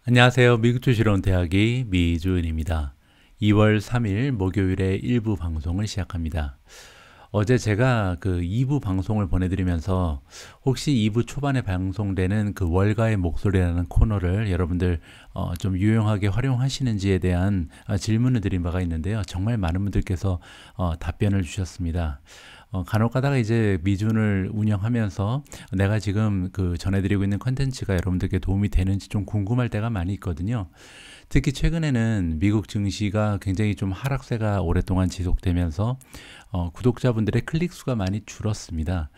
안녕하세요. 미국 주식론 대학의 미주은입니다. 2월 3일 목요일에 1부 방송을 시작합니다. 어제 제가 그 2부 방송을 보내드리면서 혹시 2부 초반에 방송되는 그 월가의 목소리라는 코너를 여러분들 좀 유용하게 활용하시는지에 대한 질문을 드린 바가 있는데요. 정말 많은 분들께서 답변을 주셨습니다. 간혹 가다가 이제 미준을 운영하면서 내가 지금 그 전해드리고 있는 컨텐츠가 여러분들께 도움이 되는지 좀 궁금할 때가 많이 있거든요. 특히 최근에는 미국 증시가 굉장히 좀 하락세가 오랫동안 지속되면서 구독자분들의 클릭 수가 많이 줄었습니다.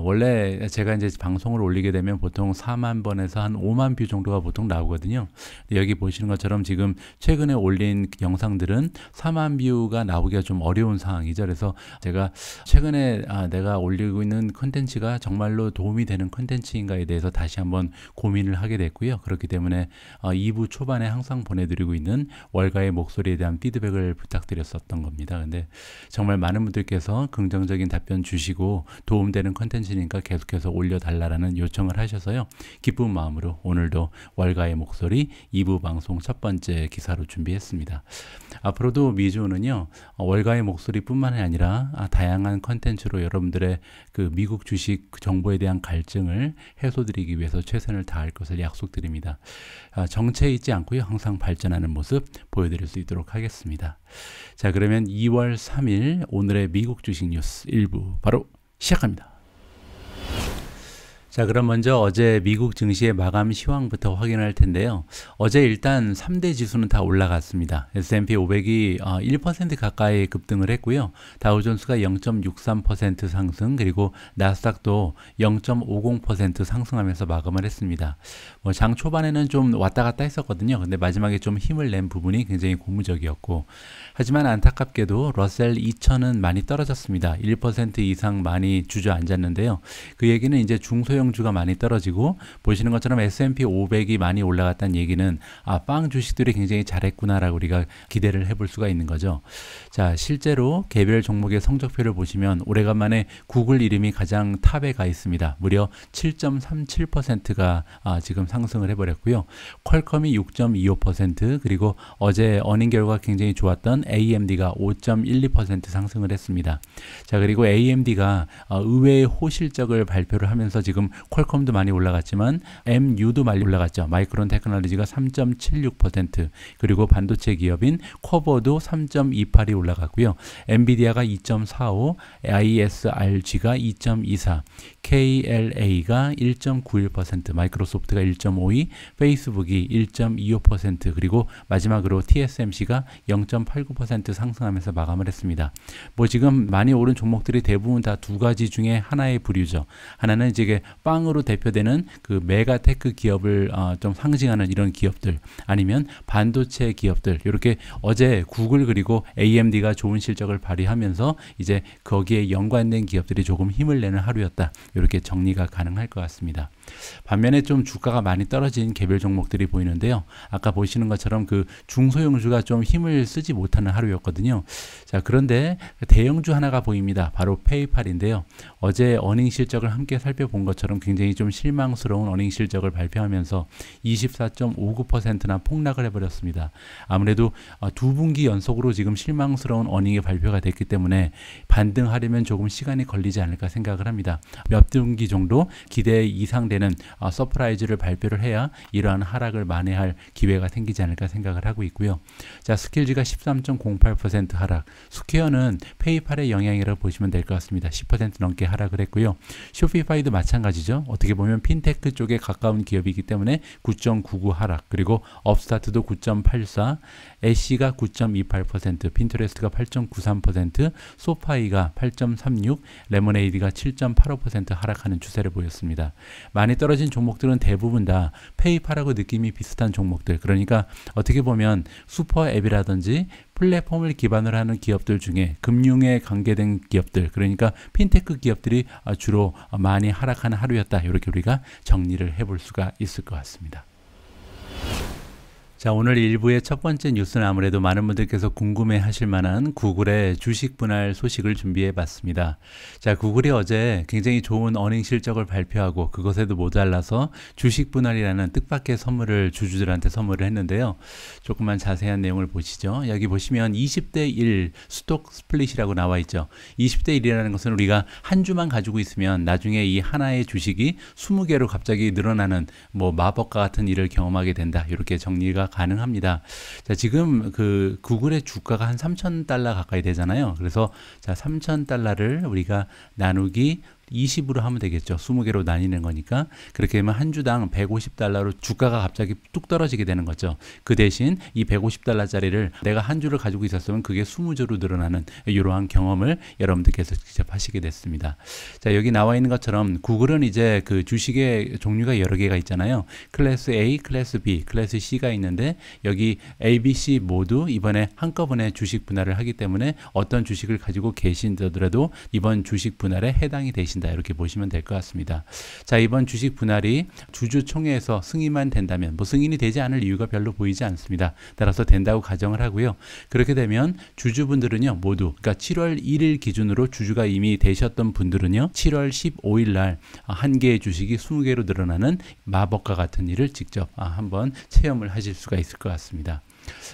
원래 제가 이제 방송을 올리게 되면 보통 4만 번에서 한 5만 뷰 정도가 보통 나오거든요. 여기 보시는 것처럼 지금 최근에 올린 영상들은 4만 뷰가 나오기가 좀 어려운 상황이죠. 그래서 제가 최근에 내가 올리고 있는 컨텐츠가 정말로 도움이 되는 컨텐츠인가에 대해서 다시 한번 고민을 하게 됐고요. 그렇기 때문에 2부 초반에 항상 보내드리고 있는 월가의 목소리에 대한 피드백을 부탁드렸었던 겁니다. 근데 정말 많은 분들께서 긍정적인 답변 주시고 도움되는 컨텐츠니까 계속해서 올려달라는 요청을 하셔서요. 기쁜 마음으로 오늘도 월가의 목소리 2부 방송 첫 번째 기사로 준비했습니다. 앞으로도 미주는요. 월가의 목소리뿐만 아니라 다양한 컨텐츠로 여러분들의 그 미국 주식 정보에 대한 갈증을 해소드리기 위해서 최선을 다할 것을 약속드립니다. 정체에 있지 않고요. 항상 발전하는 모습 보여드릴 수 있도록 하겠습니다. 자, 그러면 2월 3일 오늘의 미국 주식 뉴스 1부 바로 시작합니다. 자, 그럼 먼저 어제 미국 증시의 마감 시황부터 확인할 텐데요. 어제 일단 3대 지수는 다 올라갔습니다. S&P 500이 1% 가까이 급등을 했고요. 다우존스가 0.63% 상승, 그리고 나스닥도 0.50% 상승하면서 마감을 했습니다. 장 초반에는 좀 왔다 갔다 했었거든요. 근데 마지막에 좀 힘을 낸 부분이 굉장히 고무적이었고, 하지만 안타깝게도 러셀 2000은 많이 떨어졌습니다. 1% 이상 많이 주저앉았는데요. 그 얘기는 이제 중소형주가 많이 떨어지고, 보시는 것처럼 S&P 500이 많이 올라갔다는 얘기는 빵 주식들이 굉장히 잘했구나라고 우리가 기대를 해볼 수가 있는 거죠. 자, 실제로 개별 종목의 성적표를 보시면 오래간만에 구글 이름이 가장 탑에 가 있습니다. 무려 7.37%가 지금 상승을 해버렸고요. 퀄컴이 6.25%, 그리고 어제 어닝 결과가 굉장히 좋았던 AMD가 5.12% 상승을 했습니다. 자, 그리고 AMD가 의외의 호실적을 발표를 하면서 지금 퀄컴도 많이 올라갔지만 MU도 많이 올라갔죠. 마이크론 테크놀로지가 3.76%, 그리고 반도체 기업인 쿼버도 3.28이 올라갔고요. 엔비디아가 2.45, ISRG가 2.24, KLA가 1.91%, 마이크로소프트가 1.52, 페이스북이 1.25%, 그리고 마지막으로 TSMC가 0.89% 상승하면서 마감을 했습니다. 지금 많이 오른 종목들이 대부분 다 두 가지 중에 하나의 부류죠. 하나는 이제 빵으로 대표되는 그 메가테크 기업을 좀 상징하는 이런 기업들, 아니면 반도체 기업들, 이렇게 어제 구글 그리고 AMD가 좋은 실적을 발휘하면서 이제 거기에 연관된 기업들이 조금 힘을 내는 하루였다. 이렇게 정리가 가능할 것 같습니다. 반면에 좀 주가가 많이 떨어진 개별 종목들이 보이는데요. 아까 보시는 것처럼 그 중소형주가 좀 힘을 쓰지 못하는 하루였거든요. 자, 그런데 대형주 하나가 보입니다. 바로 페이팔인데요. 어제 어닝 실적을 함께 살펴본 것처럼 굉장히 좀 실망스러운 어닝 실적을 발표하면서 24.59%나 폭락을 해버렸습니다. 아무래도 두 분기 연속으로 지금 실망스러운 어닝이 발표가 됐기 때문에 반등하려면 조금 시간이 걸리지 않을까 생각을 합니다. 몇 분기 정도 기대 이상 되는 서프라이즈를 발표를 해야 이러한 하락을 만회할 기회가 생기지 않을까 생각을 하고 있고요. 자, 스킬즈가 13.08% 하락, 스퀘어는 페이팔의 영향이라고 보시면 될 것 같습니다. 10% 넘게 하락을 했고요. 쇼피파이도 마찬가지죠. 어떻게 보면 핀테크 쪽에 가까운 기업이기 때문에 9.99 하락, 그리고 업스타트도 9.84, 애쉬가 9.28%, 핀터레스트가 8.93%, 소파이가 8.36, 레모네이드가 7.85% 하락하는 추세를 보였습니다. 많이 떨어진 종목들은 대부분 다 페이팔하고 느낌이 비슷한 종목들, 그러니까 어떻게 보면 슈퍼앱이라든지 플랫폼을 기반으로 하는 기업들 중에 금융에 관계된 기업들, 그러니까 핀테크 기업들이 주로 많이 하락하는 하루였다. 이렇게 우리가 정리를 해볼 수가 있을 것 같습니다. 자, 오늘 1부의 첫 번째 뉴스는 아무래도 많은 분들께서 궁금해 하실 만한 구글의 주식 분할 소식을 준비해 봤습니다. 자, 구글이 어제 굉장히 좋은 어닝 실적을 발표하고 그것에도 모자라서 주식 분할이라는 뜻밖의 선물을 주주들한테 선물을 했는데요. 조금만 자세한 내용을 보시죠. 여기 보시면 20대 1 스톡 스플릿이라고 나와 있죠. 20대 1이라는 것은 우리가 한 주만 가지고 있으면 나중에 이 하나의 주식이 20개로 갑자기 늘어나는 뭐 마법과 같은 일을 경험하게 된다. 이렇게 정리가 가능합니다. 자, 지금 그 구글의 주가가 한 3,000달러 가까이 되잖아요. 그래서 자, 3,000달러를 우리가 나누기 20으로 하면 되겠죠. 20개로 나뉘는 거니까. 그렇게 되면 한 주당 150달러로 주가가 갑자기 뚝 떨어지게 되는 거죠. 그 대신 이 150달러짜리를 내가 한 주를 가지고 있었으면 그게 20주로 늘어나는 이러한 경험을 여러분들께서 직접 하시게 됐습니다. 자, 여기 나와 있는 것처럼 구글은 이제 그 주식의 종류가 여러 개가 있잖아요. 클래스 A, 클래스 B, 클래스 C가 있는데 여기 A, B, C 모두 이번에 한꺼번에 주식 분할을 하기 때문에 어떤 주식을 가지고 계신더라도 이번 주식 분할에 해당이 되신다. 이렇게 보시면 될 것 같습니다. 자, 이번 주식 분할이 주주총회에서 승인만 된다면 뭐 승인이 되지 않을 이유가 별로 보이지 않습니다. 따라서 된다고 가정을 하고요. 그렇게 되면 주주분들은요 모두 그러니까 7월 1일 기준으로 주주가 이미 되셨던 분들은요 7월 15일 날 한 개의 주식이 20개로 늘어나는 마법과 같은 일을 직접 한번 체험을 하실 수가 있을 것 같습니다.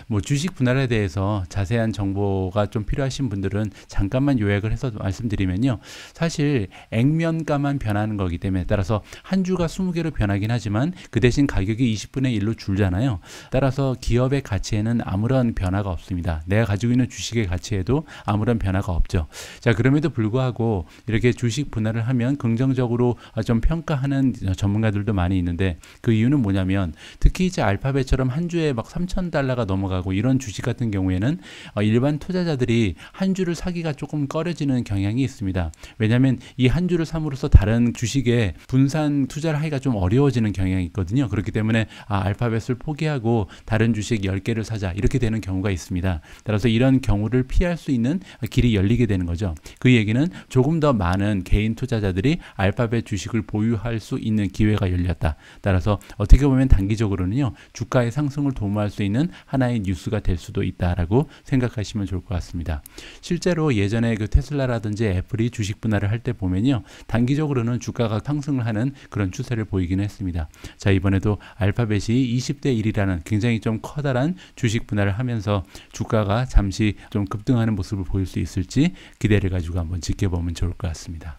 뭐 주식 분할에 대해서 자세한 정보가 좀 필요하신 분들은 잠깐만 요약을 해서 말씀드리면요. 사실 액면가만 변하는 거기 때문에 따라서 한 주가 20개로 변하긴 하지만 그 대신 가격이 20분의 1로 줄잖아요. 따라서 기업의 가치에는 아무런 변화가 없습니다. 내가 가지고 있는 주식의 가치에도 아무런 변화가 없죠. 자, 그럼에도 불구하고 이렇게 주식 분할을 하면 긍정적으로 좀 평가하는 전문가들도 많이 있는데 그 이유는 뭐냐면 특히 이제 알파벳처럼 한 주에 막 3,000달러가 넘어가고 이런 주식 같은 경우에는 일반 투자자들이 한 주를 사기가 조금 꺼려지는 경향이 있습니다. 왜냐하면 이 한 주를 삼으로써 다른 주식에 분산 투자를 하기가 좀 어려워지는 경향이 있거든요. 그렇기 때문에 알파벳을 포기하고 다른 주식 10개를 사자 이렇게 되는 경우가 있습니다. 따라서 이런 경우를 피할 수 있는 길이 열리게 되는 거죠. 그 얘기는 조금 더 많은 개인 투자자들이 알파벳 주식을 보유할 수 있는 기회가 열렸다. 따라서 어떻게 보면 단기적으로는요. 주가의 상승을 도모할 수 있는 하나의 뉴스가 될 수도 있다라고 생각하시면 좋을 것 같습니다. 실제로 예전에 그 테슬라라든지 애플이 주식 분할을 할 때 보면요. 단기적으로는 주가가 상승을 하는 그런 추세를 보이긴 했습니다. 자, 이번에도 알파벳이 20대 1이라는 굉장히 좀 커다란 주식 분할을 하면서 주가가 잠시 좀 급등하는 모습을 보일 수 있을지 기대를 가지고 한번 지켜보면 좋을 것 같습니다.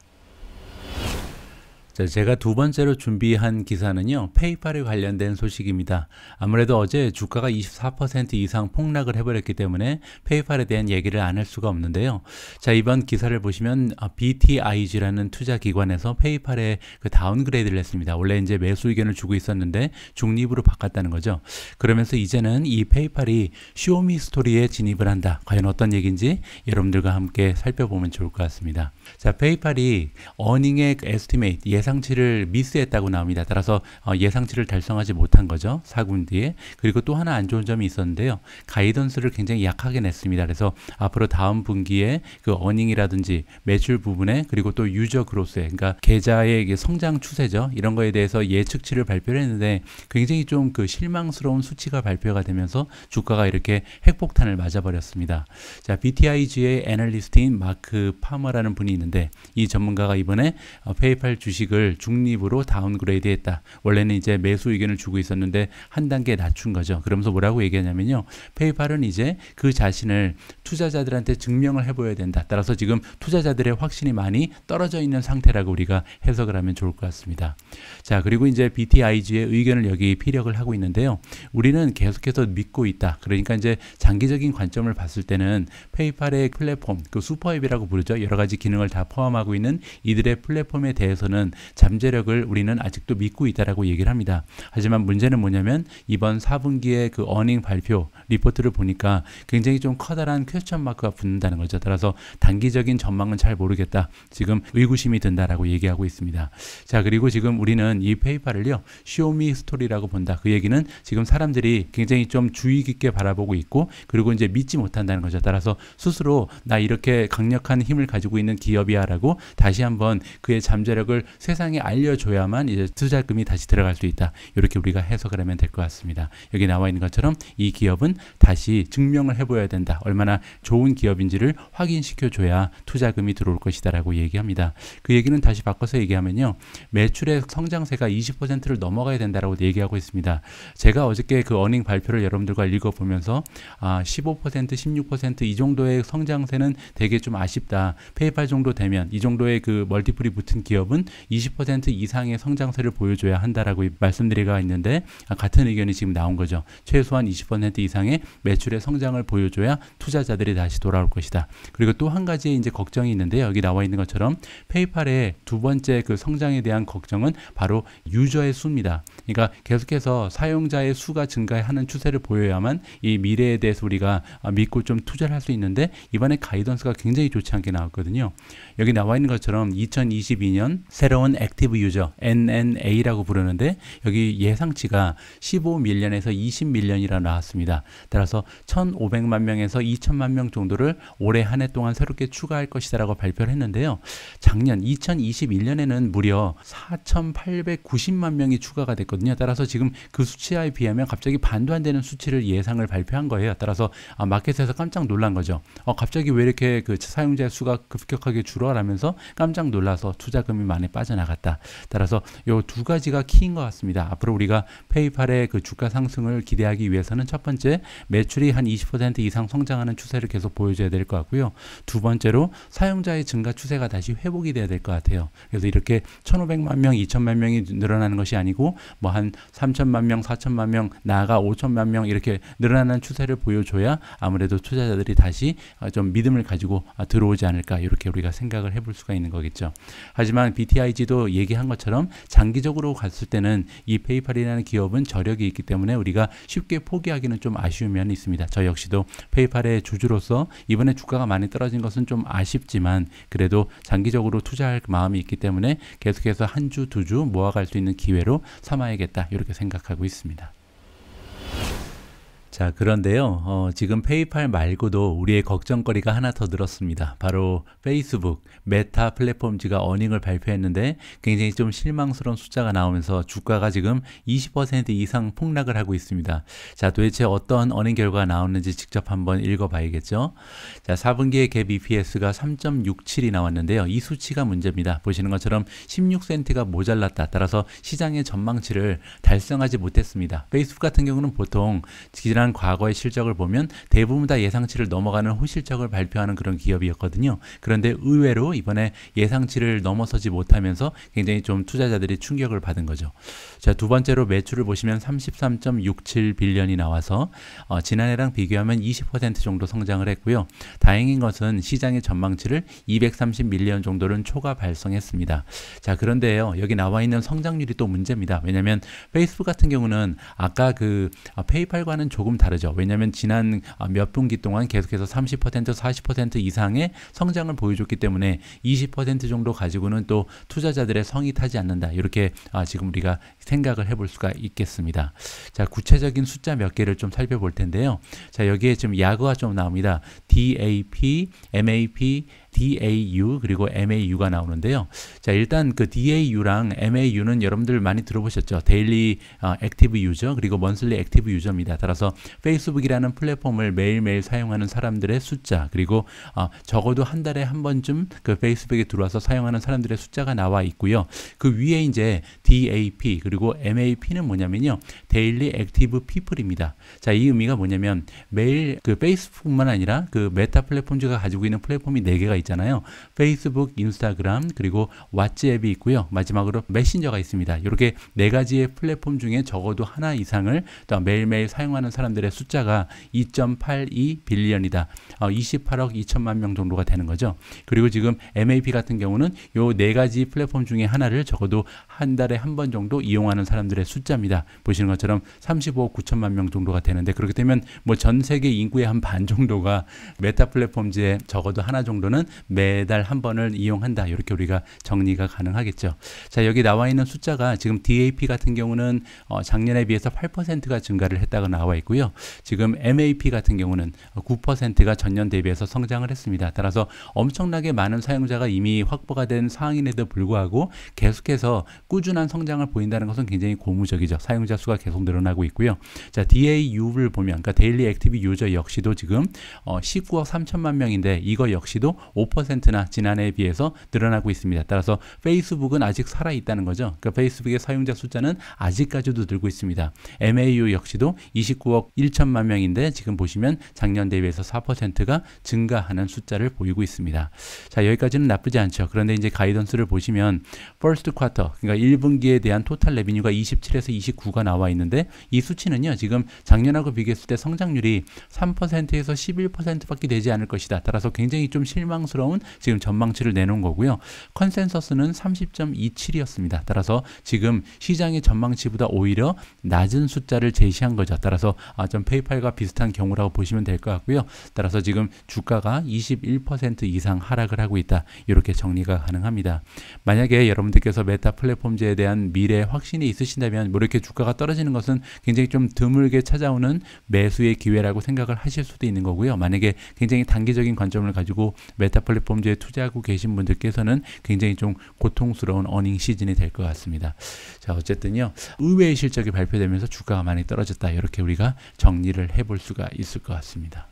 자, 제가 두 번째로 준비한 기사는요. 페이팔에 관련된 소식입니다. 아무래도 어제 주가가 24% 이상 폭락을 해버렸기 때문에 페이팔에 대한 얘기를 안 할 수가 없는데요. 자, 이번 기사를 보시면 BTIG라는 투자기관에서 페이팔에 그 다운그레이드를 했습니다. 원래 이제 매수 의견을 주고 있었는데 중립으로 바꿨다는 거죠. 그러면서 이제는 이 페이팔이 쇼미 스토리에 진입을 한다. 과연 어떤 얘기인지 여러분들과 함께 살펴보면 좋을 것 같습니다. 자, 페이팔이 어닝의 에스티메이트 예상치를 미스했다고 나옵니다. 따라서 예상치를 달성하지 못한 거죠. 4군 뒤에. 그리고 또 하나 안 좋은 점이 있었는데요. 가이던스를 굉장히 약하게 냈습니다. 그래서 앞으로 다음 분기에 그 어닝이라든지 매출 부분에 그리고 또 유저 그로스에 그러니까 계좌의 성장 추세죠. 이런 거에 대해서 예측치를 발표를 했는데 굉장히 좀 그 실망스러운 수치가 발표가 되면서 주가가 이렇게 핵폭탄을 맞아버렸습니다. 자, BTIG의 애널리스트인 마크 파머라는 분이 있는데 이 전문가가 이번에 페이팔 주식을 중립으로 다운그레이드 했다. 원래는 이제 매수 의견을 주고 있었는데 한 단계 낮춘 거죠. 그러면서 뭐라고 얘기하냐면요. 페이팔은 이제 그 자신을 투자자들한테 증명을 해보여야 된다. 따라서 지금 투자자들의 확신이 많이 떨어져 있는 상태라고 우리가 해석을 하면 좋을 것 같습니다. 자, 그리고 이제 BTIG의 의견을 여기 피력을 하고 있는데요. 우리는 계속해서 믿고 있다. 그러니까 이제 장기적인 관점을 봤을 때는 페이팔의 플랫폼, 그 슈퍼앱이라고 부르죠. 여러 가지 기능을 다 포함하고 있는 이들의 플랫폼에 대해서는 잠재력을 우리는 아직도 믿고 있다라고 얘기를 합니다. 하지만 문제는 뭐냐면 이번 4분기의 그 어닝 발표 리포트를 보니까 굉장히 좀 커다란 퀘스천 마크가 붙는다는 거죠. 따라서 단기적인 전망은 잘 모르겠다. 지금 의구심이 든다라고 얘기하고 있습니다. 자, 그리고 지금 우리는 이 페이팔을요. 쇼미 스토리라고 본다. 그 얘기는 지금 사람들이 굉장히 좀 주의 깊게 바라보고 있고 그리고 이제 믿지 못한다는 거죠. 따라서 스스로 나 이렇게 강력한 힘을 가지고 있는 기업이야 라고 다시 한번 그의 잠재력을 세상 세상에 알려줘야만 이제 투자금이 다시 들어갈 수 있다. 이렇게 우리가 해석을 하면 될 것 같습니다. 여기 나와 있는 것처럼 이 기업은 다시 증명을 해보여야 된다. 얼마나 좋은 기업인지를 확인시켜줘야 투자금이 들어올 것이다 라고 얘기합니다. 그 얘기는 다시 바꿔서 얘기하면요, 매출의 성장세가 20%를 넘어가야 된다라고 얘기하고 있습니다. 제가 어저께 그 어닝 발표를 여러분들과 읽어보면서 15%, 16% 이 정도의 성장세는 되게 좀 아쉽다. 페이팔 정도 되면 이 정도의 그 멀티플이 붙은 기업은 20% 이상의 성장세를 보여줘야 한다라고 말씀드리가 있는데, 같은 의견이 지금 나온 거죠. 최소한 20% 이상의 매출의 성장을 보여줘야 투자자들이 다시 돌아올 것이다. 그리고 또 한 가지 이제 걱정이 있는데요. 여기 나와 있는 것처럼 페이팔의 두 번째 그 성장에 대한 걱정은 바로 유저의 수입니다. 그러니까 계속해서 사용자의 수가 증가하는 추세를 보여야만 이 미래에 대해서 우리가 믿고 좀 투자를 할 수 있는데, 이번에 가이던스가 굉장히 좋지 않게 나왔거든요. 여기 나와 있는 것처럼 2022년 새로운 액티브 유저 NNA라고 부르는데, 여기 예상치가 15밀리언에서 20밀리언이라 나왔습니다. 따라서 1,500만 명에서 2,000만 명 정도를 올해 한 해 동안 새롭게 추가할 것이다 라고 발표를 했는데요. 작년 2021년에는 무려 4,890만 명이 추가가 됐거든요. 따라서 지금 그 수치에 비하면 갑자기 반도 안 되는 수치를 예상을 발표한 거예요. 따라서 마켓에서 깜짝 놀란 거죠. 갑자기 왜 이렇게 그 사용자 수가 급격하게 줄어라면서 깜짝 놀라서 투자금이 많이 빠져나갔다. 따라서 이 두 가지가 키인 것 같습니다. 앞으로 우리가 페이팔의 그 주가 상승을 기대하기 위해서는 첫 번째, 매출이 한 20% 이상 성장하는 추세를 계속 보여줘야 될 것 같고요. 두 번째로 사용자의 증가 추세가 다시 회복이 돼야 될 것 같아요. 그래서 이렇게 1,500만 명, 2,000만 명이 늘어나는 것이 아니고 뭐 한 3,000만 명, 4,000만 명, 나아가 5,000만 명 이렇게 늘어나는 추세를 보여줘야 아무래도 투자자들이 다시 좀 믿음을 가지고 들어오지 않을까, 이렇게 우리가 생각을 해볼 수가 있는 거겠죠. 하지만 BTIG도 얘기한 것처럼 장기적으로 갔을 때는 이 페이팔이라는 기업은 저력이 있기 때문에 우리가 쉽게 포기하기는 좀 아쉬운 면이 있습니다. 저 역시도 페이팔의 주주로서 이번에 주가가 많이 떨어진 것은 좀 아쉽지만 그래도 장기적으로 투자할 마음이 있기 때문에 계속해서 한 주, 두 주 모아갈 수 있는 기회로 삼아야겠다, 이렇게 생각하고 있습니다. 자, 그런데요, 지금 페이팔 말고도 우리의 걱정거리가 하나 더 늘었습니다. 바로 페이스북, 메타 플랫폼즈가 어닝을 발표했는데 굉장히 좀 실망스러운 숫자가 나오면서 주가가 지금 20% 이상 폭락을 하고 있습니다. 자, 도대체 어떤 어닝 결과가 나오는지 직접 한번 읽어봐야겠죠. 자, 4분기의 갭 EPS가 3.67이 나왔는데요. 이 수치가 문제입니다. 보시는 것처럼 16센트가 모자랐다. 따라서 시장의 전망치를 달성하지 못했습니다. 페이스북 같은 경우는 보통 지난 과거의 실적을 보면 대부분 다 예상치를 넘어가는 호실적을 발표하는 그런 기업이었거든요. 그런데 의외로 이번에 예상치를 넘어서지 못하면서 굉장히 좀 투자자들이 충격을 받은 거죠. 자, 두 번째로 매출을 보시면 33.67빌리언이 나와서 지난해랑 비교하면 20% 정도 성장을 했고요. 다행인 것은 시장의 전망치를 230밀리언 정도는 초과 발송했습니다. 자, 그런데요, 여기 나와 있는 성장률이 또 문제입니다. 왜냐하면 페이스북 같은 경우는 아까 그 페이팔과는 조금 다르죠. 왜냐하면 지난 몇 분기 동안 계속해서 30%, 40% 이상의 성장을 보여줬기 때문에 20% 정도 가지고는 또 투자자들의 성이 타지 않는다. 이렇게 지금 우리가 생각을 해볼 수가 있겠습니다. 자, 구체적인 숫자 몇 개를 좀 살펴볼 텐데요. 자, 여기에 지금 약어가 좀 나옵니다. DAP, MAP, DAU 그리고 MAU가 나오는데요. 자, 일단 그 DAU랑 MAU는 여러분들 많이 들어보셨죠. 데일리 액티브 유저 그리고 먼슬리 액티브 유저입니다. 따라서 페이스북이라는 플랫폼을 매일매일 사용하는 사람들의 숫자, 그리고 적어도 한 달에 한 번쯤 그 페이스북에 들어와서 사용하는 사람들의 숫자가 나와 있고요. 그 위에 이제 DAP 그리고 MAP는 뭐냐면요, 데일리 액티브 피플입니다. 자, 이 의미가 뭐냐면 매일 그 페이스북뿐만 아니라 그 메타 플랫폼즈가 가지고 있는 플랫폼이 4개가 있잖아요. 페이스북, 인스타그램, 그리고 왓츠앱이 있고요. 마지막으로 메신저가 있습니다. 이렇게 4가지의 플랫폼 중에 적어도 하나 이상을 또 매일매일 사용하는 사람들의 숫자가 2.82빌리언이다. 28억 2천만 명 정도가 되는 거죠. 그리고 지금 MAP 같은 경우는 이 4가지 플랫폼 중에 하나를 적어도 한 달에 한 번 정도 이용하는 사람들의 숫자입니다. 보시는 것처럼 35억 9천만 명 정도가 되는데, 그렇게 되면 뭐 전 세계 인구의 한 반 정도가 메타 플랫폼즈에 적어도 하나 정도는 매달 한 번을 이용한다. 이렇게 우리가 정리가 가능하겠죠. 자, 여기 나와 있는 숫자가 지금 DAP 같은 경우는 작년에 비해서 8%가 증가를 했다고 나와 있고요. 지금 MAP 같은 경우는 9%가 전년 대비해서 성장을 했습니다. 따라서 엄청나게 많은 사용자가 이미 확보가 된 상황임에도 불구하고 계속해서 꾸준한 성장을 보인다는 것은 굉장히 고무적이죠. 사용자 수가 계속 늘어나고 있고요. 자, DAU를 보면, 그러니까 데일리 액티브 유저 역시도 지금 19억 3천만 명인데 이거 역시도 5%나 지난해에 비해서 늘어나고 있습니다. 따라서 페이스북은 아직 살아 있다는 거죠. 그러니까 페이스북의 사용자 숫자는 아직까지도 늘고 있습니다. MAU 역시도 29억 1천만 명인데 지금 보시면 작년 대비해서 4%가 증가하는 숫자를 보이고 있습니다. 자, 여기까지는 나쁘지 않죠. 그런데 이제 가이던스를 보시면 퍼스트 쿼터, 그러니까 1분기에 대한 토탈 레비뉴가 27에서 29가 나와 있는데 이 수치는요, 지금 작년하고 비교했을 때 성장률이 3%에서 11%밖에 되지 않을 것이다. 따라서 굉장히 좀 실망스러운 지금 전망치를 내놓은 거고요. 컨센서스는 30.27이었습니다. 따라서 지금 시장의 전망치보다 오히려 낮은 숫자를 제시한 거죠. 따라서 좀 페이팔과 비슷한 경우라고 보시면 될 것 같고요. 따라서 지금 주가가 21% 이상 하락을 하고 있다. 이렇게 정리가 가능합니다. 만약에 여러분들께서 메타 플랫폼즈에 대한 미래 확신이 있으신다면 뭐 이렇게 주가가 떨어지는 것은 굉장히 좀 드물게 찾아오는 매수의 기회라고 생각을 하실 수도 있는 거고요. 만약에 굉장히 단기적인 관점을 가지고 메타 플랫폼즈에 투자하고 계신 분들께서는 굉장히 좀 고통스러운 어닝 시즌이 될 것 같습니다. 자, 어쨌든요, 의외의 실적이 발표되면서 주가가 많이 떨어졌다. 이렇게 우리가 정리를 해볼 수가 있을 것 같습니다.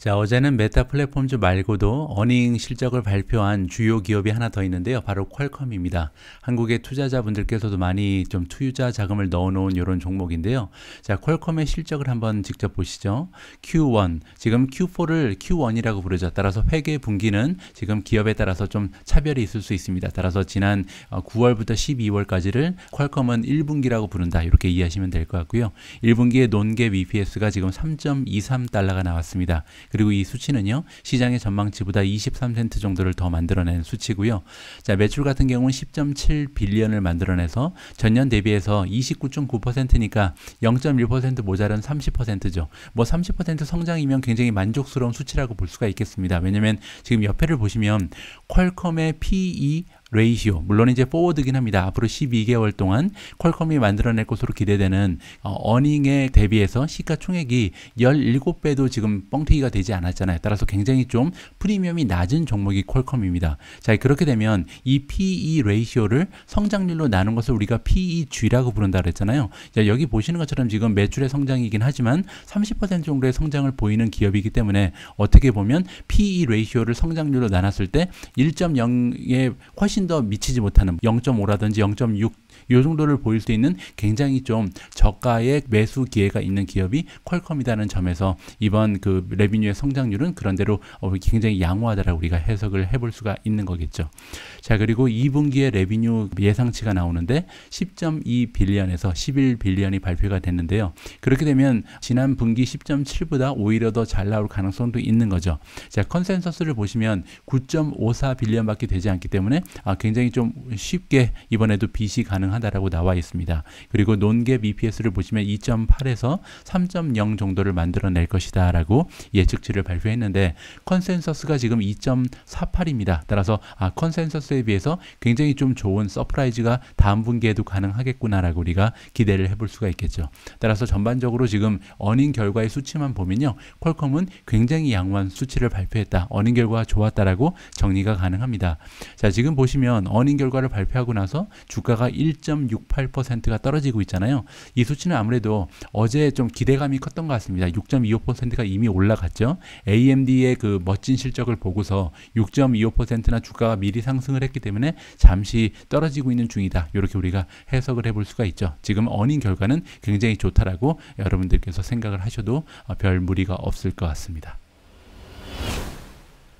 자, 어제는 메타 플랫폼즈 말고도 어닝 실적을 발표한 주요 기업이 하나 더 있는데요. 바로 퀄컴입니다. 한국의 투자자분들께서도 많이 좀 투자 자금을 넣어놓은 이런 종목인데요. 자, 퀄컴의 실적을 한번 직접 보시죠. Q1, 지금 Q4를 Q1이라고 부르죠. 따라서 회계 분기는 지금 기업에 따라서 좀 차별이 있을 수 있습니다. 따라서 지난 9월부터 12월까지를 퀄컴은 1분기라고 부른다. 이렇게 이해하시면 될 것 같고요. 1분기의 논갭 EPS가 지금 3.23달러가 나왔습니다. 그리고 이 수치는요, 시장의 전망치보다 23센트 정도를 더 만들어낸 수치고요. 자, 매출 같은 경우는 10.7 빌리언을 만들어내서 전년 대비해서 29.9%니까 0.1% 모자란 30%죠. 뭐 30% 성장이면 굉장히 만족스러운 수치라고 볼 수가 있겠습니다. 왜냐면 지금 옆에를 보시면 퀄컴의 PE 레이시오, 물론 이제 포워드긴 합니다. 앞으로 12개월 동안 퀄컴이 만들어낼 것으로 기대되는 어닝에 대비해서 시가총액이 17배도 지금 뻥튀기가 되지 않았잖아요. 따라서 굉장히 좀 프리미엄이 낮은 종목이 퀄컴입니다. 자, 그렇게 되면 이 PE 레이시오를 성장률로 나눈 것을 우리가 PEG라고 부른다 그랬잖아요. 자, 여기 보시는 것처럼 지금 매출의 성장이긴 하지만 30% 정도의 성장을 보이는 기업이기 때문에 어떻게 보면 PE 레이시오를 성장률로 나눴을 때 1.0에 훨씬 더 미치지 못하는 0.5라든지 0.6 이 정도를 보일 수 있는 굉장히 좀 저가의 매수 기회가 있는 기업이 퀄컴이라는 점에서 이번 그 레비뉴의 성장률은 그런대로 굉장히 양호하다라고 우리가 해석을 해볼 수가 있는 거겠죠. 자, 그리고 2분기의 레비뉴 예상치가 나오는데 10.2 빌리언에서 11 빌리언이 발표가 됐는데요. 그렇게 되면 지난 분기 10.7보다 오히려 더 잘 나올 가능성도 있는 거죠. 자, 컨센서스를 보시면 9.54 빌리언밖에 되지 않기 때문에 굉장히 좀 쉽게 이번에도 빚이 가능하다라고 나와 있습니다. 그리고 논갭 EPS를 보시면 2.8에서 3.0 정도를 만들어낼 것이다 라고 예측치를 발표했는데 컨센서스가 지금 2.48입니다. 따라서 컨센서스에 비해서 굉장히 좀 좋은 서프라이즈가 다음 분기에도 가능하겠구나 라고 우리가 기대를 해볼 수가 있겠죠. 따라서 전반적으로 지금 어닝 결과의 수치만 보면요, 퀄컴은 굉장히 양호한 수치를 발표했다. 어닝 결과가 좋았다라고 정리가 가능합니다. 자, 지금 보시면 어닝 결과를 발표하고 나서 주가가 1.68%가 떨어지고 있잖아요. 이 수치는 아무래도 어제 좀 기대감이 컸던 것 같습니다. 6.25%가 이미 올라갔죠. AMD의 그 멋진 실적을 보고서 6.25%나 주가가 미리 상승을 했기 때문에 잠시 떨어지고 있는 중이다. 이렇게 우리가 해석을 해볼 수가 있죠. 지금 어닝 결과는 굉장히 좋다라고 여러분들께서 생각을 하셔도 별 무리가 없을 것 같습니다.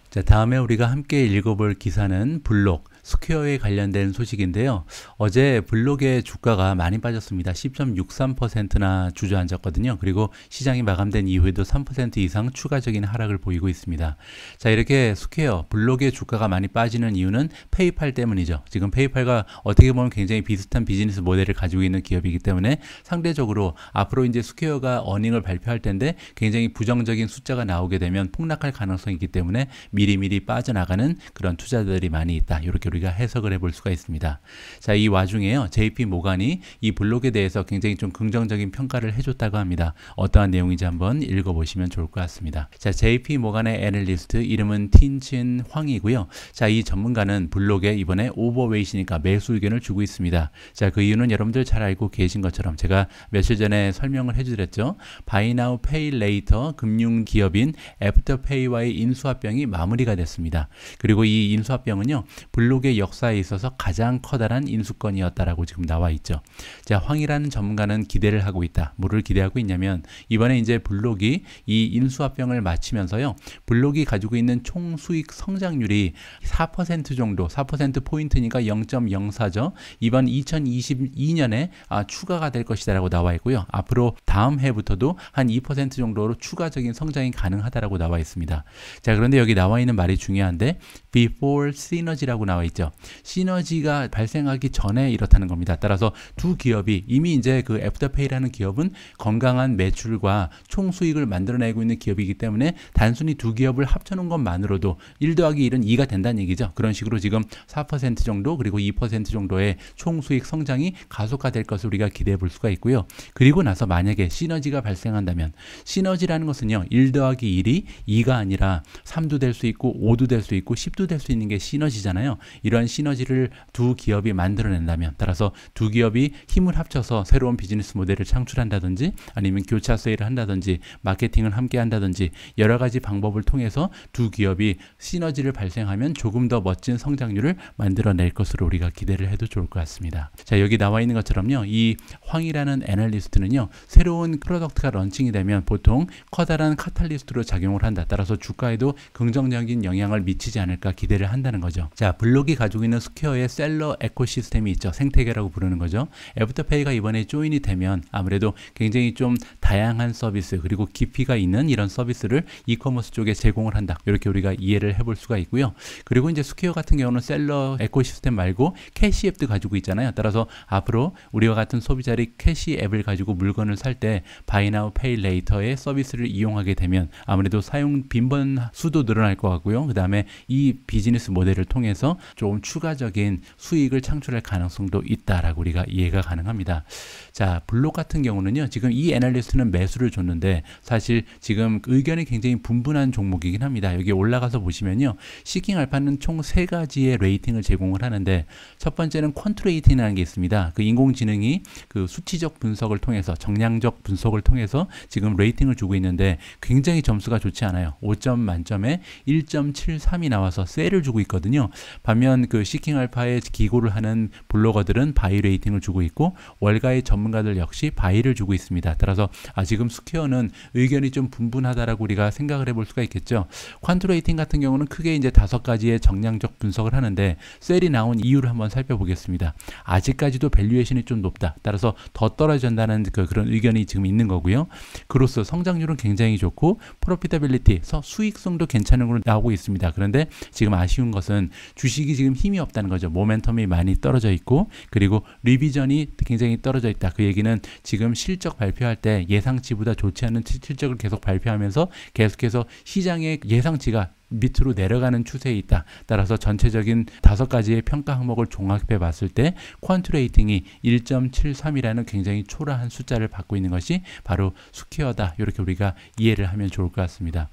자, 다음에 우리가 함께 읽어볼 기사는 블록, 스퀘어에 관련된 소식인데요. 어제 블록의 주가가 많이 빠졌습니다. 10.63%나 주저앉았거든요. 그리고 시장이 마감된 이후에도 3% 이상 추가적인 하락을 보이고 있습니다. 자, 이렇게 스퀘어, 블록의 주가가 많이 빠지는 이유는 페이팔 때문이죠. 지금 페이팔과 어떻게 보면 굉장히 비슷한 비즈니스 모델을 가지고 있는 기업이기 때문에 상대적으로 앞으로 이제 스퀘어가 어닝을 발표할 텐데 굉장히 부정적인 숫자가 나오게 되면 폭락할 가능성이 있기 때문에 미리미리 빠져나가는 그런 투자들이 많이 있다. 이렇게 우리가 해석을 해볼 수가 있습니다. 자, 이 와중에요, JP 모간이 이 블록에 대해서 굉장히 좀 긍정적인 평가를 해줬다고 합니다. 어떠한 내용인지 한번 읽어보시면 좋을 것 같습니다. 자, JP 모간의 애널리스트 이름은 틴친 황이고요. 자, 이 전문가는 블록에 이번에 오버웨이시니까 매수 의견을 주고 있습니다. 자, 그 이유는 여러분들 잘 알고 계신 것처럼 제가 며칠 전에 설명을 해드렸죠. Buy Now Pay Later 금융 기업인 애프터페이와의 인수합병이 마무리가 됐습니다. 그리고 이 인수합병은요, 블록의 역사에 있어서 가장 커다란 인수건이었다라고 지금 나와 있죠. 자, 황이라는 전문가는 기대를 하고 있다. 뭐를 기대하고 있냐면 이번에 이제 블록이 이 인수합병을 마치면서요, 블록이 가지고 있는 총 수익 성장률이 4% 정도, 4%포인트니까 0.04죠. 이번 2022년에 추가가 될 것이다라고 나와 있고요. 앞으로 다음 해부터도 한 2% 정도로 추가적인 성장이 가능하다라고 나와 있습니다. 자, 그런데 여기 나와 있는 말이 중요한데 before synergy라고 나와 있죠. 시너지가 발생하기 전에 이렇다는 겁니다. 따라서 두 기업이 이미 이제 그 애프터페이라는 기업은 건강한 매출과 총 수익을 만들어내고 있는 기업이기 때문에 단순히 두 기업을 합쳐놓은 것만으로도 1 더하기 1은 2가 된다는 얘기죠. 그런 식으로 지금 4% 정도 그리고 2% 정도의 총 수익 성장이 가속화될 것을 우리가 기대해 볼 수가 있고요. 그리고 나서 만약에 시너지가 발생한다면, 시너지라는 것은요, 1 더하기 1이 2가 아니라 3도 될 수 있고 5도 될 수 있고 10도 될 수 있는 게 시너지잖아요. 이러한 시너지를 두 기업이 만들어낸다면, 따라서 두 기업이 힘을 합쳐서 새로운 비즈니스 모델을 창출한다든지 아니면 교차 세일을 한다든지 마케팅을 함께 한다든지 여러 가지 방법을 통해서 두 기업이 시너지를 발생하면 조금 더 멋진 성장률을 만들어낼 것으로 우리가 기대를 해도 좋을 것 같습니다. 자, 여기 나와 있는 것처럼요, 이 황이라는 애널리스트는요, 새로운 프로덕트가 런칭이 되면 보통 커다란 카탈리스트로 작용을 한다. 따라서 주가에도 긍정적인 영향을 미치지 않을까 기대를 한다는 거죠. 자, 블록이 가지고 있는 스퀘어의 셀러 에코시스템이 있죠. 생태계라고 부르는 거죠. 애프터페이가 이번에 조인이 되면 아무래도 굉장히 좀 다양한 서비스 그리고 깊이가 있는 이런 서비스를 이커머스 쪽에 제공을 한다. 이렇게 우리가 이해를 해볼 수가 있고요. 그리고 이제 스퀘어 같은 경우는 셀러 에코시스템 말고 캐시 앱도 가지고 있잖아요. 따라서 앞으로 우리와 같은 소비자들이 캐시 앱을 가지고 물건을 살 때 Buy Now Pay Later의 서비스를 이용하게 되면 아무래도 사용 빈번 수도 늘어날 것 같고요. 그 다음에 이 비즈니스 모델을 통해서 조금 추가적인 수익을 창출할 가능성도 있다라고 우리가 이해가 가능합니다. 자, 블록 같은 경우는요, 지금 이 애널리스트는 매수를 줬는데 사실 지금 의견이 굉장히 분분한 종목이긴 합니다. 여기 올라가서 보시면요, 시킹 알파는 총 3가지의 레이팅을 제공을 하는데 첫 번째는 퀀트 레이팅이라는 게 있습니다. 그 인공지능이 그 수치적 분석을 통해서 정량적 분석을 통해서 지금 레이팅을 주고 있는데 굉장히 점수가 좋지 않아요. 5점 만점에 1.73이 나와서 셀을 주고 있거든요. 반면 그 시킹 알파에 기고를 하는 블로거들은 바이 레이팅을 주고 있고 월가의 전문가들 역시 바이를 주고 있습니다. 따라서 지금 스퀘어는 의견이 좀 분분하다라고 우리가 생각을 해볼 수가 있겠죠. 퀀트 레이팅 같은 경우는 크게 이제 5가지의 정량적 분석을 하는데 셀이 나온 이유를 한번 살펴보겠습니다. 아직까지도 밸류에이션이 좀 높다. 따라서 더 떨어진다는 그런 의견이 지금 있는 거고요. 그로써 성장률은 굉장히 좋고 프로피타빌리티, 수익성도 괜찮은 걸로 나오고 있습니다. 그런데 지금 아쉬운 것은 주식이 지금 힘이 없다는 거죠. 모멘텀이 많이 떨어져 있고 그리고 리비전이 굉장히 떨어져 있다. 그 얘기는 지금 실적 발표할 때 예상치보다 좋지 않은 실적을 계속 발표하면서 계속해서 시장의 예상치가 밑으로 내려가는 추세에 있다. 따라서 전체적인 5가지의 평가 항목을 종합해 봤을 때 퀀트 레이팅이 1.73이라는 굉장히 초라한 숫자를 받고 있는 것이 바로 스퀘어다. 이렇게 우리가 이해를 하면 좋을 것 같습니다.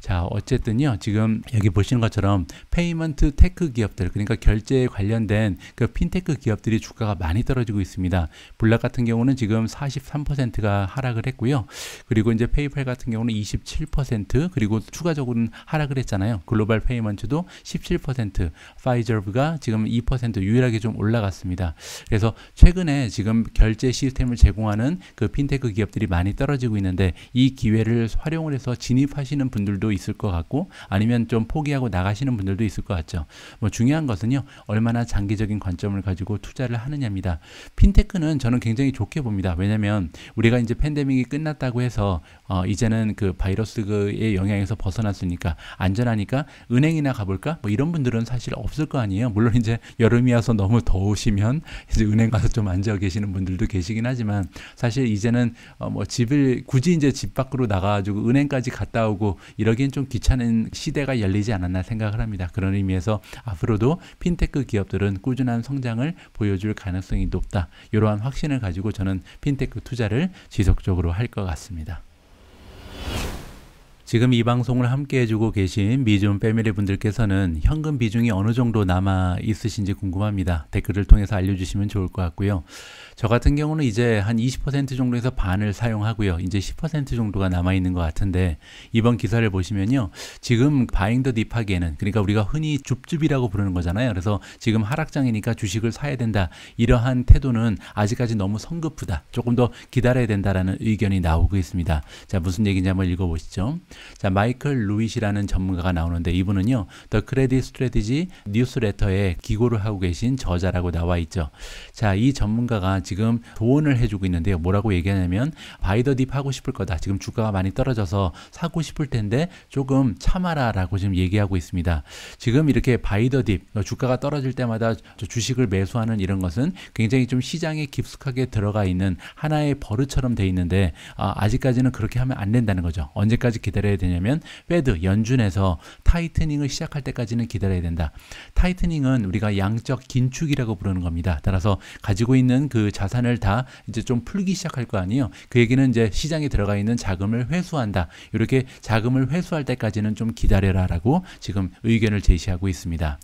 자, 어쨌든요, 지금 여기 보시는 것처럼 페이먼트 테크 기업들, 그러니까 결제에 관련된 그 핀테크 기업들이 주가가 많이 떨어지고 있습니다. 블락 같은 경우는 지금 43%가 하락을 했고요. 그리고 이제 페이팔 같은 경우는 27%, 그리고 추가적으로는 하락을 했잖아요. 올랐잖아요. 글로벌 페이먼트도 17%, 파이저가 지금 2% 유일하게 좀 올라갔습니다. 그래서 최근에 지금 결제 시스템을 제공하는 그 핀테크 기업들이 많이 떨어지고 있는데 이 기회를 활용을 해서 진입하시는 분들도 있을 것 같고 아니면 좀 포기하고 나가시는 분들도 있을 것 같죠. 뭐 중요한 것은요, 얼마나 장기적인 관점을 가지고 투자를 하느냐입니다. 핀테크는 저는 굉장히 좋게 봅니다. 왜냐하면 우리가 이제 팬데믹이 끝났다고 해서 이제는 그 바이러스의 영향에서 벗어났으니까 안전하니까 은행이나 가볼까? 뭐 이런 분들은 사실 없을 거 아니에요. 물론 이제 여름이 와서 너무 더우시면 이제 은행 가서 좀 앉아 계시는 분들도 계시긴 하지만 사실 이제는 뭐 집을 굳이 이제 집 밖으로 나가가지고 은행까지 갔다 오고 이러기엔 좀 귀찮은 시대가 열리지 않았나 생각을 합니다. 그런 의미에서 앞으로도 핀테크 기업들은 꾸준한 성장을 보여줄 가능성이 높다. 이러한 확신을 가지고 저는 핀테크 투자를 지속적으로 할 것 같습니다. 지금 이 방송을 함께 해주고 계신 미존 패밀리 분들께서는 현금 비중이 어느 정도 남아 있으신지 궁금합니다. 댓글을 통해서 알려주시면 좋을 것 같고요. 저 같은 경우는 이제 한 20% 정도에서 반을 사용하고요. 이제 10% 정도가 남아있는 것 같은데 이번 기사를 보시면요. 지금 바잉 더 딥 하기에는, 그러니까 우리가 흔히 줍줍이라고 부르는 거잖아요. 그래서 지금 하락장이니까 주식을 사야 된다. 이러한 태도는 아직까지 너무 성급하다. 조금 더 기다려야 된다라는 의견이 나오고 있습니다. 자, 무슨 얘기인지 한번 읽어보시죠. 자, 마이클 루잇이라는 전문가가 나오는데 이분은요, The Credit Strategy 뉴스레터에 기고를 하고 계신 저자라고 나와 있죠. 자, 이 전문가가 지금 조언을 해주고 있는데요. 뭐라고 얘기하냐면 바이 더 딥 하고 싶을 거다. 지금 주가가 많이 떨어져서 사고 싶을 텐데 조금 참아라 라고 지금 얘기하고 있습니다. 지금 이렇게 바이 더 딥, 주가가 떨어질 때마다 주식을 매수하는 이런 것은 굉장히 좀 시장에 깊숙하게 들어가 있는 하나의 버릇처럼 돼 있는데 아직까지는 그렇게 하면 안 된다는 거죠. 언제까지 기다려야 되냐면 페드 연준에서 타이트닝을 시작할 때까지는 기다려야 된다. 타이트닝은 우리가 양적 긴축이라고 부르는 겁니다. 따라서 가지고 있는 그 자산을 다 이제 좀 풀기 시작할 거 아니에요. 그 얘기는 이제 시장에 들어가 있는 자금을 회수한다. 이렇게 자금을 회수할 때까지는 좀 기다려라라고 지금 의견을 제시하고 있습니다.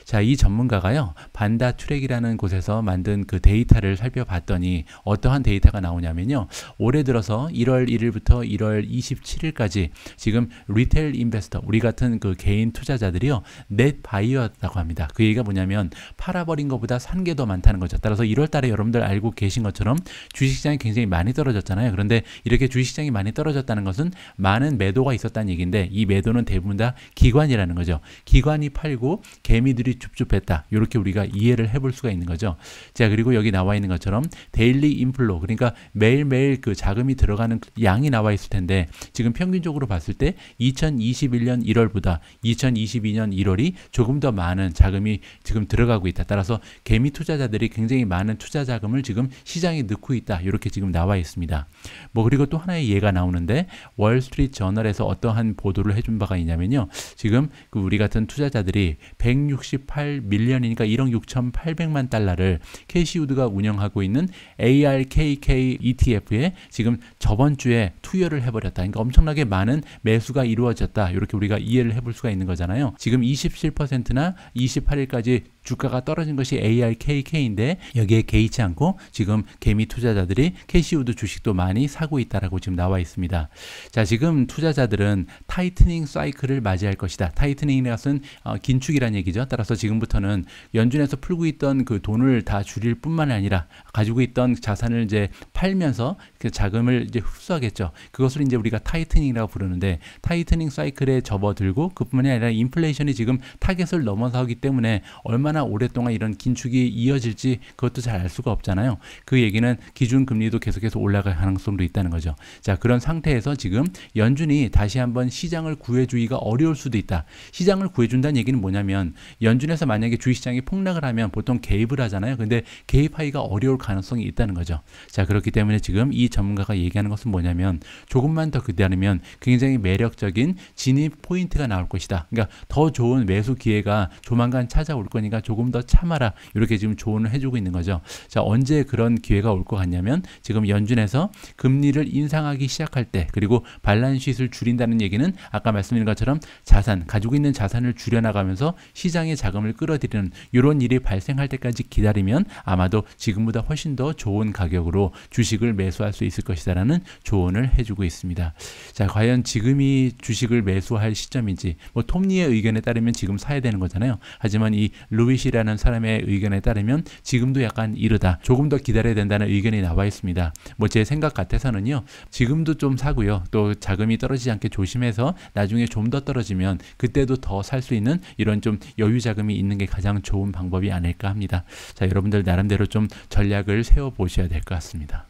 자, 이 전문가가요, 반다 트랙이라는 곳에서 만든 그 데이터를 살펴봤더니 어떠한 데이터가 나오냐면요, 올해 들어서 1월 1일부터 1월 27일까지 지금 리테일 인베스터, 우리 같은 그 개인 투자자들이요, 넷 바이어였다고 합니다. 그 얘기가 뭐냐면 팔아버린 것보다 산 게 더 많다는 거죠. 따라서 1월 달에 여러분들 알고 계신 것처럼 주식시장이 굉장히 많이 떨어졌잖아요. 그런데 이렇게 주식시장이 많이 떨어졌다는 것은 많은 매도가 있었다는 얘기인데 이 매도는 대부분 다 기관이라는 거죠. 기관이 팔고 개미들이 줍줍했다. 이렇게 우리가 이해를 해볼 수가 있는 거죠. 자, 그리고 여기 나와 있는 것처럼 데일리 인플로, 그러니까 매일매일 그 자금이 들어가는 양이 나와 있을 텐데 지금 평균적으로 봤을 때 2021년 1월보다 2022년 1월이 조금 더 많은 자금이 지금 들어가고 있다. 따라서 개미 투자자들이 굉장히 많은 투자 자금을 지금 시장에 넣고 있다. 이렇게 지금 나와 있습니다. 뭐 그리고 또 하나의 예가 나오는데 월스트리트 저널에서 어떠한 보도를 해준 바가 있냐면요. 지금 그 우리 같은 투자자들이 168밀리언이니까 1억 6,800만 달러를 캐시우드가 운영하고 있는 ARKK ETF에 지금 저번 주에 투여를 해버렸다. 그러니까 엄청나게 많은 매수가 이루어졌다. 이렇게 우리가 이해를 해볼 수가 있는 거잖아요. 지금 27%나 28일까지 주가가 떨어진 것이 ARKK인데 여기에 개의치 않고 지금 개미 투자자들이 캐시우드 주식도 많이 사고 있다라고 지금 나와 있습니다. 자, 지금 투자자들은 타이트닝 사이클을 맞이할 것이다. 타이트닝이라는 것은 긴축이라는 얘기죠. 따라서 지금부터는 연준에서 풀고 있던 그 돈을 다 줄일 뿐만 아니라 가지고 있던 자산을 이제 팔면서 그 자금을 이제 흡수하겠죠. 그것을 이제 우리가 타이트닝이라고 부르는데 타이트닝 사이클에 접어들고 그뿐만이 아니라 인플레이션이 지금 타겟을 넘어서기 때문에 얼마나 오랫동안 이런 긴축이 이어질지 그것도 잘 알 수가 없잖아요. 그 얘기는 기준금리도 계속해서 올라갈 가능성도 있다는 거죠. 자, 그런 상태에서 지금 연준이 다시 한번 시장을 구해주기가 어려울 수도 있다. 시장을 구해준다는 얘기는 뭐냐면 연준에서 만약에 주식시장이 폭락을 하면 보통 개입을 하잖아요. 근데 개입하기가 어려울 가능성이 있다는 거죠. 자, 그렇기 때문에 지금 이 전문가가 얘기하는 것은 뭐냐면 조금만 더 기다리면 굉장히 매력적인 진입 포인트가 나올 것이다. 그러니까 더 좋은 매수 기회가 조만간 찾아올 거니까 조금 더 참아라. 이렇게 지금 조언을 해주고 있는 거죠. 자, 언제 그런 기회가 올 것 같냐면 지금 연준에서 금리를 인상하기 시작할 때, 그리고 발란스시트를 줄인다는 얘기는 아까 말씀드린 것처럼 자산, 가지고 있는 자산을 줄여나가면서 시장의 자금을 끌어들이는 이런 일이 발생할 때까지 기다리면 아마도 지금보다 훨씬 더 좋은 가격으로 주식을 매수할 수 있을 것이다라는 조언을 해주고 있습니다. 자, 과연 지금이 주식을 매수할 시점인지, 뭐 톱니의 의견에 따르면 지금 사야 되는 거잖아요. 하지만 이 루이시라는 사람의 의견에 따르면 지금도 약간 이르다, 조금 더 기다려야 된다는 의견이 나와 있습니다. 뭐 제 생각 같아서는요, 지금도 좀 사고요, 또 자금이 떨어지지 않게 조심해서 나중에 좀 더 떨어지면 그때도 더 살 수 있는 이런 좀 여유 자금이 있는 게 가장 좋은 방법이 아닐까 합니다. 자, 여러분들 나름대로 좀 전략을 세워 보셔야 될 것 같습니다.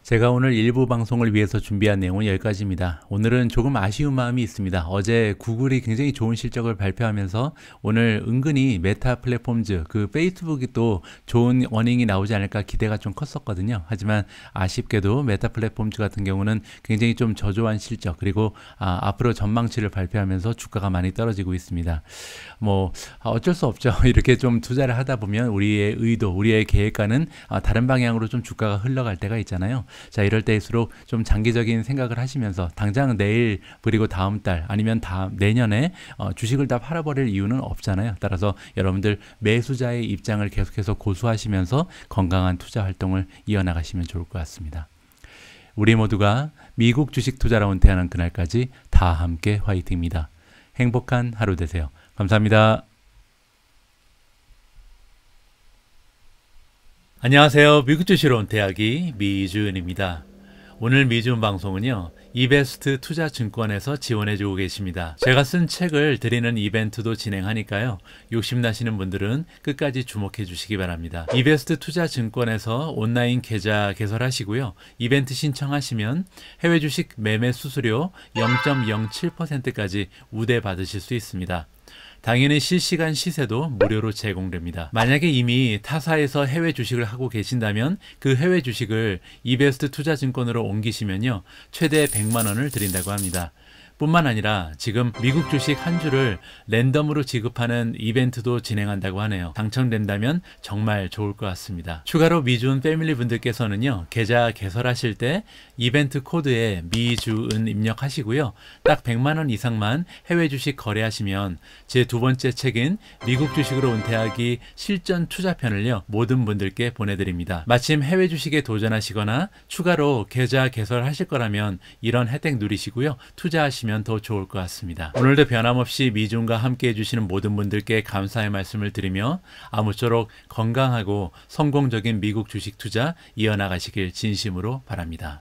제가 오늘 일부 방송을 위해서 준비한 내용은 여기까지입니다. 오늘은 조금 아쉬운 마음이 있습니다. 어제 구글이 굉장히 좋은 실적을 발표하면서 오늘 은근히 메타 플랫폼즈, 그 페이스북이 또 좋은 어닝이 나오지 않을까 기대가 좀 컸었거든요. 하지만 아쉽게도 메타 플랫폼즈 같은 경우는 굉장히 좀 저조한 실적, 그리고 앞으로 전망치를 발표하면서 주가가 많이 떨어지고 있습니다. 뭐 어쩔 수 없죠. 이렇게 좀 투자를 하다 보면 우리의 의도, 우리의 계획과는 다른 방향으로 좀 주가가 흘러갈 때가 있잖아요. 자, 이럴 때일수록 좀 장기적인 생각을 하시면서 당장 내일, 그리고 다음 달, 아니면 내년에 주식을 다 팔아버릴 이유는 없잖아요. 따라서 여러분들 매수자의 입장을 계속해서 고수하시면서 건강한 투자 활동을 이어나가시면 좋을 것 같습니다. 우리 모두가 미국 주식 투자로 은퇴하는 그날까지 다 함께 화이팅입니다. 행복한 하루 되세요. 감사합니다. 안녕하세요. 미국 주식으로 은퇴하기 미주은입니다. 오늘 미주은 방송은요, 이베스트 투자증권에서 지원해주고 계십니다. 제가 쓴 책을 드리는 이벤트도 진행하니까요, 욕심나시는 분들은 끝까지 주목해 주시기 바랍니다. 이베스트 투자증권에서 온라인 계좌 개설하시고요, 이벤트 신청하시면 해외 주식 매매 수수료 0.07%까지 우대 받으실 수 있습니다. 당연히 실시간 시세도 무료로 제공됩니다. 만약에 이미 타사에서 해외 주식을 하고 계신다면 그 해외 주식을 이베스트 투자증권으로 옮기시면요, 최대 100만 원을 드린다고 합니다. 뿐만 아니라 지금 미국 주식 한 주를 랜덤으로 지급하는 이벤트도 진행한다고 하네요. 당첨된다면 정말 좋을 것 같습니다. 추가로 미주은 패밀리 분들께서는요, 계좌 개설하실 때 이벤트 코드에 미주은 입력하시고요, 딱 100만 원 이상만 해외 주식 거래하시면 제 두 번째 책인 미국 주식으로 은퇴하기 실전 투자편을요, 모든 분들께 보내드립니다. 마침 해외 주식에 도전하시거나 추가로 계좌 개설하실 거라면 이런 혜택 누리시고요, 투자하시면 더 좋을 것 같습니다. 오늘도 변함없이 미주은과 함께 해주시는 모든 분들께 감사의 말씀을 드리며 아무쪼록 건강하고 성공적인 미국 주식 투자 이어나가시길 진심으로 바랍니다.